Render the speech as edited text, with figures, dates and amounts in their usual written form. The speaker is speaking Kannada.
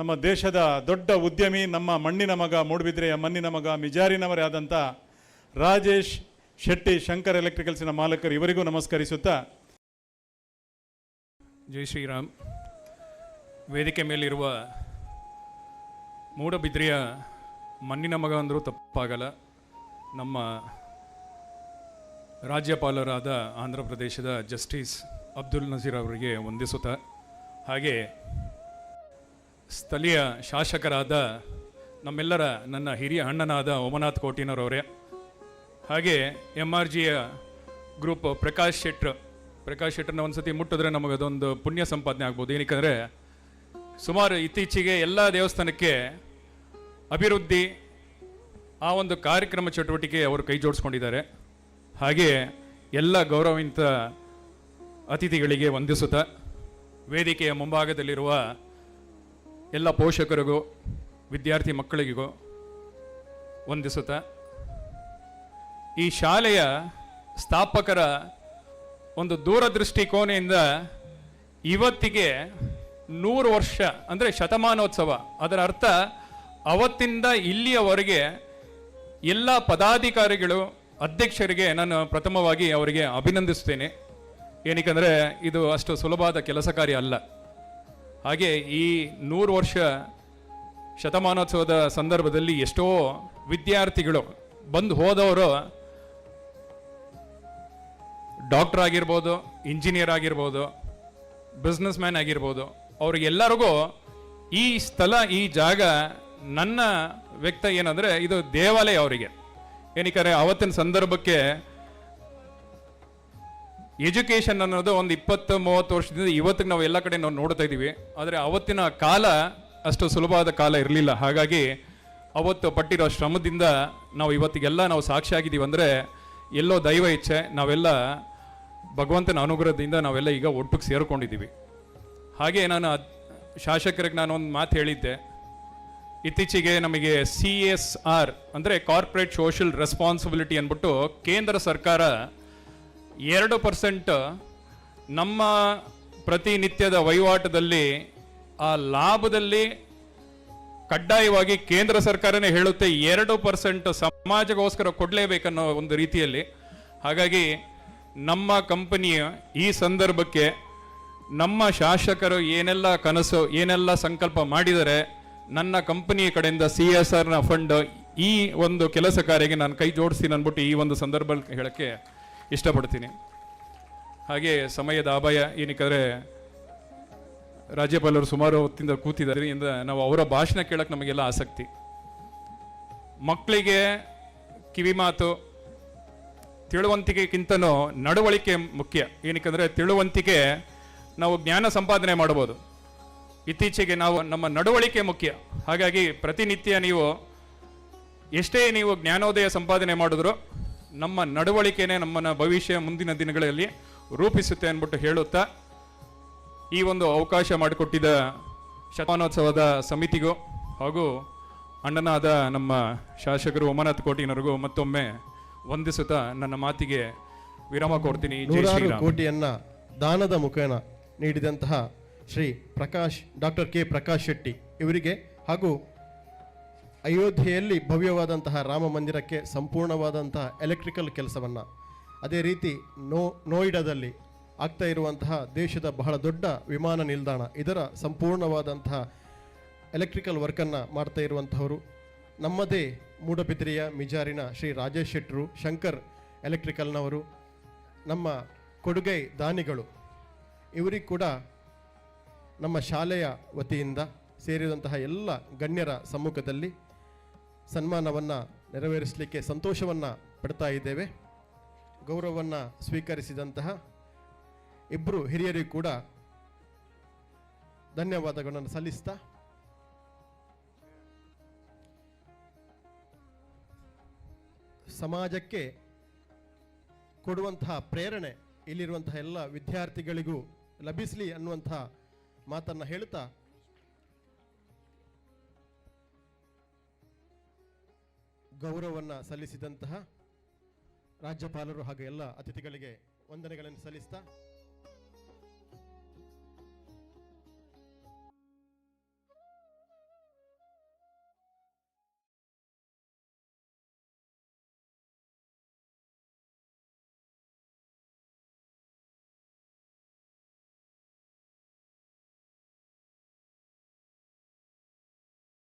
ನಮ್ಮ ದೇಶದ ದೊಡ್ಡ ಉದ್ಯಮಿ, ನಮ್ಮ ಮಣ್ಣಿನ ಮಗ, ಮೂಡುಬಿದ್ರೆಯ ಮಣ್ಣಿನ ಮಗ, ಮಿಜಾರಿನವರೇ ಆದಂಥ ರಾಜೇಶ್ ಶೆಟ್ಟಿ ಶಂಕರ್ ಎಲೆಕ್ಟ್ರಿಕಲ್ಸಿನ ಮಾಲಕರು, ಇವರಿಗೂ ನಮಸ್ಕರಿಸುತ್ತಾ, ಜೈ ಶ್ರೀರಾಮ್. ವೇದಿಕೆ ಮೇಲಿರುವ ಮೂಡುಬಿದ್ರೆಯ ಮಣ್ಣಿನ ಮಗ ಅಂದರೂ ತಪ್ಪಾಗಲ್ಲ. ನಮ್ಮ ರಾಜ್ಯಪಾಲರಾದ ಆಂಧ್ರ ಪ್ರದೇಶದ ಜಸ್ಟಿಸ್ ಅಬ್ದುಲ್ ನಜೀರ್ ಅವರಿಗೆ ವಂದಿಸುತ್ತಾ, ಹಾಗೆ ಸ್ಥಳೀಯ ಶಾಸಕರಾದ ನಮ್ಮೆಲ್ಲರ ನನ್ನ ಹಿರಿಯ ಅಣ್ಣನಾದ ಓಮನಾಥ್ ಕೋಟಿನವರವರೇ, ಹಾಗೆ MRGಯ ಗ್ರೂಪ್ ಪ್ರಕಾಶ್ ಶೆಟ್ಟರ್ನ ಒಂದು ಸತಿ ಮುಟ್ಟಿದ್ರೆ ನಮಗದೊಂದು ಪುಣ್ಯ ಸಂಪಾದನೆ ಆಗ್ಬೋದು. ಏನಕ್ಕೆ ಸುಮಾರು ಇತ್ತೀಚೆಗೆ ಎಲ್ಲ ದೇವಸ್ಥಾನಕ್ಕೆ ಅಭಿವೃದ್ಧಿ ಆ ಒಂದು ಕಾರ್ಯಕ್ರಮ ಚಟುವಟಿಕೆ ಅವರು ಕೈ ಜೋಡಿಸ್ಕೊಂಡಿದ್ದಾರೆ. ಹಾಗೆ ಎಲ್ಲ ಗೌರವಾನ್ವಿತ ಅತಿಥಿಗಳಿಗೆ ವಂದಿಸುತ್ತಾ, ವೇದಿಕೆಯ ಮುಂಭಾಗದಲ್ಲಿರುವ ಎಲ್ಲ ಪೋಷಕರಿಗೂ ವಿದ್ಯಾರ್ಥಿ ಮಕ್ಕಳಿಗೂ ವಂದಿಸುತ್ತಾ, ಈ ಶಾಲೆಯ ಸ್ಥಾಪಕರ ಒಂದು ದೂರದೃಷ್ಟಿಕೋನೆಯಿಂದ ಇವತ್ತಿಗೆ 100 ವರ್ಷ ಅಂದರೆ ಶತಮಾನೋತ್ಸವ. ಅದರ ಅರ್ಥ ಅವತ್ತಿಂದ ಇಲ್ಲಿಯವರೆಗೆ ಎಲ್ಲ ಪದಾಧಿಕಾರಿಗಳು, ಅಧ್ಯಕ್ಷರಿಗೆ ನಾನು ಪ್ರಥಮವಾಗಿ ಅವರಿಗೆ ಅಭಿನಂದಿಸ್ತೇನೆ. ಏನಕ್ಕೆ ಇದು ಅಷ್ಟು ಸುಲಭವಾದ ಕೆಲಸ ಕಾರ್ಯ ಅಲ್ಲ. ಹಾಗೆ ಈ 100 ವರ್ಷ ಶತಮಾನೋತ್ಸವದ ಸಂದರ್ಭದಲ್ಲಿ ಎಷ್ಟೋ ವಿದ್ಯಾರ್ಥಿಗಳು ಬಂದು ಹೋದವರು, ಡಾಕ್ಟರ್ ಆಗಿರ್ಬೋದು, ಇಂಜಿನಿಯರ್ ಆಗಿರ್ಬೋದು, ಬಿಸ್ನೆಸ್ ಮ್ಯಾನ್ ಆಗಿರ್ಬೋದು, ಅವ್ರಿಗೆಲ್ಲರಿಗೂ ಈ ಸ್ಥಳ, ಈ ಜಾಗ, ನನ್ನ ವ್ಯಕ್ತ ಏನಂದರೆ ಇದು ದೇವಾಲಯ ಅವರಿಗೆ. ಏನಕ್ಕೆ ಅವತ್ತಿನ ಸಂದರ್ಭಕ್ಕೆ ಎಜುಕೇಷನ್ ಅನ್ನೋದು ಒಂದು 20-30 ವರ್ಷದಿಂದ ಇವತ್ತಿಗೆ ನಾವು ಎಲ್ಲ ಕಡೆ ನಾವು ನೋಡ್ತಾ ಇದ್ದೀವಿ. ಆದರೆ ಅವತ್ತಿನ ಕಾಲ ಅಷ್ಟು ಸುಲಭವಾದ ಕಾಲ ಇರಲಿಲ್ಲ. ಹಾಗಾಗಿ ಅವತ್ತು ಪಟ್ಟಿರೋ ಶ್ರಮದಿಂದ ನಾವು ಇವತ್ತಿಗೆಲ್ಲ ನಾವು ಸಾಕ್ಷಿಯಾಗಿದ್ದೀವಿ. ಅಂದರೆ ಎಲ್ಲೋ ದೈವ ಇಚ್ಛೆ, ನಾವೆಲ್ಲ ಭಗವಂತನ ಅನುಗ್ರಹದಿಂದ ನಾವೆಲ್ಲ ಈಗ ಒಟ್ಟಿಗೆ ಸೇರ್ಕೊಂಡಿದ್ದೀವಿ. ಹಾಗೆ ನಾನು ಶಾಸಕರಿಗೆ ನಾನು ಒಂದು ಮಾತು ಹೇಳಿದ್ದೆ. ಇತ್ತೀಚೆಗೆ ನಮಗೆ CSR ಅಂದರೆ ಕಾರ್ಪೊರೇಟ್ ಸೋಷಿಯಲ್ ರೆಸ್ಪಾನ್ಸಿಬಿಲಿಟಿ ಅಂದ್ಬಿಟ್ಟು ಕೇಂದ್ರ ಸರ್ಕಾರ 2% ನಮ್ಮ ಪ್ರತಿನಿತ್ಯದ ವಹಿವಾಟದಲ್ಲಿ ಆ ಲಾಭದಲ್ಲಿ ಕಡ್ಡಾಯವಾಗಿ ಕೇಂದ್ರ ಸರ್ಕಾರನೇ ಹೇಳುತ್ತೆ 2% ಸಮಾಜಗೋಸ್ಕರ ಕೊಡಲೇಬೇಕನ್ನೋ ಒಂದು ರೀತಿಯಲ್ಲಿ. ಹಾಗಾಗಿ ನಮ್ಮ ಕಂಪನಿಯ ಈ ಸಂದರ್ಭಕ್ಕೆ ನಮ್ಮ ಶಾಸಕರು ಏನೆಲ್ಲ ಕನಸು, ಏನೆಲ್ಲ ಸಂಕಲ್ಪ ಮಾಡಿದರೆ, ನನ್ನ ಕಂಪನಿಯ ಕಡೆಯಿಂದ CSRನ ಫಂಡ್ ಈ ಒಂದು ಕೆಲಸ ಕಾರ್ಯಕ್ಕೆ ನಾನು ಕೈ ಜೋಡಿಸ್ತೀನಿ ಅಂದ್ಬಿಟ್ಟು ಈ ಒಂದು ಸಂದರ್ಭದಲ್ಲಿ ಹೇಳೋಕ್ಕೆ ಇಷ್ಟಪಡ್ತೀನಿ. ಹಾಗೆ ಸಮಯದ ಅಭಾಯ, ಏನಕ್ಕೆ ರಾಜ್ಯಪಾಲರು ಸುಮಾರು ಹೊತ್ತಿಂದ ಕೂತಿದ್ದಾರೆ. ನಾವು ಅವರ ಭಾಷಣ ಕೇಳಕ್ಕೆ ನಮಗೆಲ್ಲ ಆಸಕ್ತಿ. ಮಕ್ಕಳಿಗೆ ಕಿವಿ ಮಾತು, ತಿಳುವಂತಿಕೆಗಿಂತನೂ ನಡವಳಿಕೆ ಮುಖ್ಯ. ಏನಕ್ಕೆ ತಿಳುವಂತಿಕೆ ನಾವು ಜ್ಞಾನ ಸಂಪಾದನೆ ಮಾಡ್ಬೋದು, ಇತ್ತೀಚೆಗೆ ನಾವು ನಮ್ಮ ನಡವಳಿಕೆ ಮುಖ್ಯ. ಹಾಗಾಗಿ ಪ್ರತಿನಿತ್ಯ ಎಷ್ಟೇ ನೀವು ಜ್ಞಾನೋದಯ ಸಂಪಾದನೆ ಮಾಡಿದ್ರು ನಮ್ಮ ನಡವಳಿಕೆನೇ ನಮ್ಮನ್ನ ಭವಿಷ್ಯ ಮುಂದಿನ ದಿನಗಳಲ್ಲಿ ರೂಪಿಸುತ್ತೆ ಅಂದ್ಬಿಟ್ಟು ಹೇಳುತ್ತಾ, ಈ ಒಂದು ಅವಕಾಶ ಮಾಡಿಕೊಟ್ಟಿದ್ದ ಶತಮಾನೋತ್ಸವದ ಸಮಿತಿಗೂ ಹಾಗೂ ಅಣ್ಣನಾದ ನಮ್ಮ ಶಾಸಕರು ಓಮನಾಥ್ ಕೋಟಿನವರಿಗೂ ಮತ್ತೊಮ್ಮೆ ವಂದಿಸುತ್ತಾ ನನ್ನ ಮಾತಿಗೆ ವಿರಾಮ ಕೊಡ್ತೀನಿ. ನೂರಾರು ಕೋಟಿಯನ್ನ ದಾನದ ಮುಖೇನ ನೀಡಿದಂತಹ ಶ್ರೀ ಡಾಕ್ಟರ್ ಕೆ ಪ್ರಕಾಶ್ ಶೆಟ್ಟಿ ಇವರಿಗೆ, ಹಾಗೂ ಅಯೋಧ್ಯೆಯಲ್ಲಿ ಭವ್ಯವಾದಂತಹ ರಾಮ ಮಂದಿರಕ್ಕೆ ಸಂಪೂರ್ಣವಾದಂತಹ ಎಲೆಕ್ಟ್ರಿಕಲ್ ಕೆಲಸವನ್ನು, ಅದೇ ರೀತಿ ನೋಯ್ಡಾದಲ್ಲಿ ಆಗ್ತಾ ಇರುವಂತಹ ದೇಶದ ಬಹಳ ದೊಡ್ಡ ವಿಮಾನ ನಿಲ್ದಾಣ, ಇದರ ಸಂಪೂರ್ಣವಾದಂತಹ ಎಲೆಕ್ಟ್ರಿಕಲ್ ವರ್ಕನ್ನು ಮಾಡ್ತಾ ಇರುವಂತಹವರು ನಮ್ಮದೇ ಮೂಡುಬಿದ್ರೆಯ ಮಿಜಾರಿನ ಶ್ರೀ ರಾಜೇಶ್ ಶೆಟ್ಟರು, ಶಂಕರ್ ಎಲೆಕ್ಟ್ರಿಕಲ್ನವರು, ನಮ್ಮ ಕೊಡುಗೈ ದಾನಿಗಳು. ಇವರಿಗೆ ಕೂಡ ನಮ್ಮ ಶಾಲೆಯ ವತಿಯಿಂದ ಸೇರಿದಂತಹ ಎಲ್ಲ ಗಣ್ಯರ ಸಮ್ಮುಖದಲ್ಲಿ ಸನ್ಮಾನವನ್ನು ನೆರವೇರಿಸಲಿಕ್ಕೆ ಸಂತೋಷವನ್ನು ಪಡ್ತಾ ಇದ್ದೇವೆ. ಗೌರವವನ್ನು ಸ್ವೀಕರಿಸಿದಂತಹ ಇಬ್ಬರು ಹಿರಿಯರಿಗೂ ಕೂಡ ಧನ್ಯವಾದಗಳನ್ನು ಸಲ್ಲಿಸ್ತಾ, ಸಮಾಜಕ್ಕೆ ಕೊಡುವಂತಹ ಪ್ರೇರಣೆ ಇಲ್ಲಿರುವಂತಹ ಎಲ್ಲ ವಿದ್ಯಾರ್ಥಿಗಳಿಗೂ ಲಭಿಸಲಿ ಅನ್ನುವಂತಹ ಮಾತನ್ನು ಹೇಳ್ತಾ, ಗೌರವವನ್ನು ಸಲ್ಲಿಸಿದಂತಹ ರಾಜ್ಯಪಾಲರು ಹಾಗೂ ಎಲ್ಲ ಅತಿಥಿಗಳಿಗೆ ವಂದನೆಗಳನ್ನು ಸಲ್ಲಿಸ್ತಾ